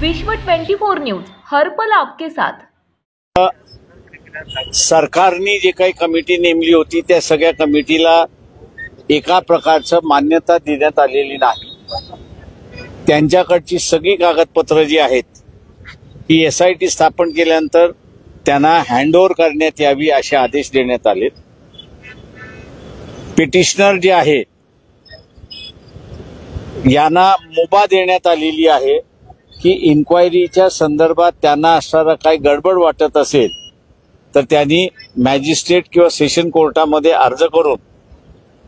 विश्व 24 न्यूज हर पल आपके साथ। सरकारने जे काही कमिटी नेमली होती त्या सगळ्या कमिटीला एका प्रकारचं मान्यता देण्यात आलेली नाही। त्यांच्याकडची सगळी कागदपत्र जी आहेत ही SIT स्थापन केल्यानंतर त्यांना हँडओव्हर करण्यात यावी असे आदेश देण्यात आले। पिटिशनर जे आहे यांना मुभा देण्यात आलेली आहे की इन्क्वायरीच्या संदर्भात त्यांना असणारा काही गडबड वाटत असेल तर त्यांनी मॅजिस्ट्रेट किंवा सेशन कोर्टामध्ये अर्ज करून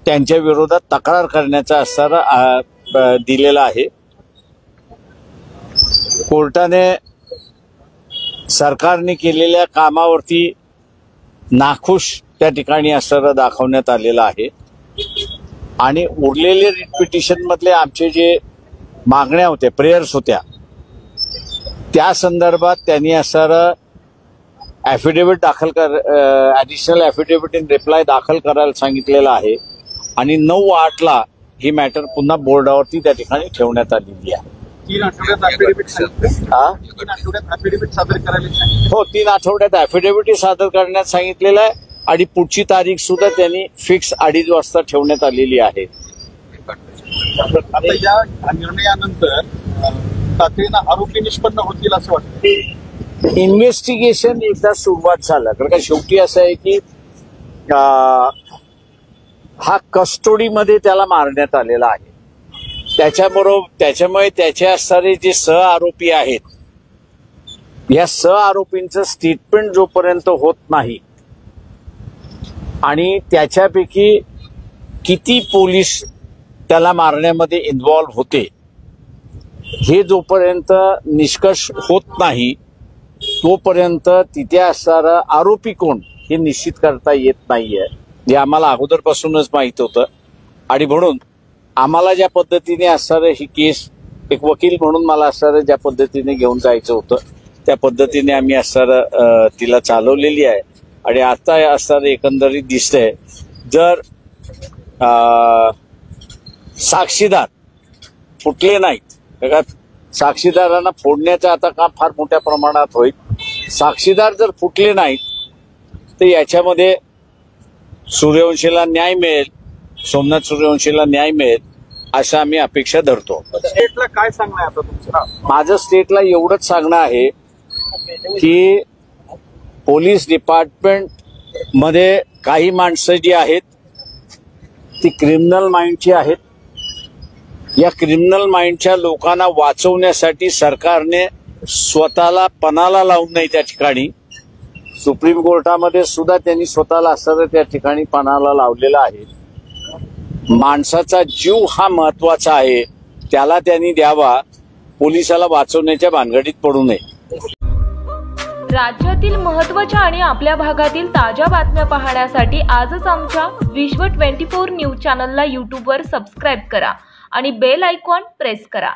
त्यांच्या विरोधात तक्रार करण्याचा असणारा दिलेला आहे। कोर्टाने सरकारने केलेल्या कामावरती नाखुश त्या ठिकाणी असणारा दाखवण्यात आलेला आहे आणि उरलेले रिट पिटिशन मधले आमचे जे मागण्या होत्या, प्रेयर्स होत्या, त्या संदर्भात त्यांनी असणारा ॲफिडेव्हिट दाखल ॲडिशनल ॲफिडेव्हिट इन रिप्लाय दाखल करायला सांगितलेलं आहे आणि 9/8 ही मॅटर पुन्हा बोर्डावरती त्या ठिकाणी ठेवण्यात आलेली आहे। 3 आठवड्यात ॲफिडेव्हिट सादर करायला हो, 3 आठवड्यात ॲफिडेव्हिट सादर करण्यात सांगितलेलं आहे आणि पुढची तारीख सुद्धा त्यांनी फिक्स 2:30 वाजता ठेवण्यात आलेली आहे। आता या निर्णयानंतर तातडीने आरोपी निष्पन्न होतील असं वाटतं। इन्व्हेस्टिगेशन एकदा सुरुवात झालं कारण का शेवटी असं आहे की हा कस्टोडीमध्ये त्याला मारण्यात आलेला आहे। त्याच्यामुळे त्याचे असणारे जे सह आरोपी आहेत या सह आरोपींचं स्टेटमेंट जोपर्यंत होत नाही आणि त्याच्यापैकी किती पोलीस त्याला मारण्यामध्ये इन्व्हॉल्व होते हे जोपर्यंत निष्कर्ष होत नाही तोपर्यंत तिथे असणारा आरोपी कोण हे निश्चित करता येत नाहीये। हे आम्हाला अगोदरपासूनच माहित होतं आणि म्हणून आम्हाला ज्या पद्धतीने असणारं ही केस एक वकील म्हणून मला असणारं ज्या पद्धतीने घेऊन जायचं होतं त्या पद्धतीने आम्ही असणारं तिला चालवलेली आहे आणि आता असणारं एकंदरीत दिसतंय जर साक्षीदार फुटले नाहीत, साक्षीदारांना फोडण्याचं आता काम फार मोठ्या प्रमाणात होईल। साक्षीदार जर फुटले नाहीत तर याच्यामध्ये सूर्यवंशीला न्याय मिळेल, सोमनाथ सूर्यवंशीला न्याय मिळेल असं आम्ही अपेक्षा धरतो। स्टेटला काय सांगणं आहे आता तुमचं? माझं स्टेटला एवढंच सांगणं आहे की पोलीस डिपार्टमेंट मध्ये काही माणसं जी आहेत ती क्रिमिनल माइंडची आहेत। या क्रिमिनल माइंडच्या लोकांना वाचवण्यासाठी सरकारने स्वतःला पणाला लावून नाही त्या ठिकाणी सुप्रीम कोर्टामध्ये सुद्धा त्यांनी स्वतःला असणारं त्या ठिकाणी पणाला लावलेला आहे। माणसाचा जीव हा महत्वाचा आहे, त्याला त्यांनी द्यावा, पोलिसाला वाचवण्याच्या भानगडीत पडू नये। राज्यातील महत्त्वाच्या आणि आपल्या भागातील ताज्या बातम्या पाहण्यासाठी आजच आमच्या विश्व 24 न्यूज चॅनलला YouTubeवर सबस्क्राईब करा आणि बेल आयकॉन प्रेस करा।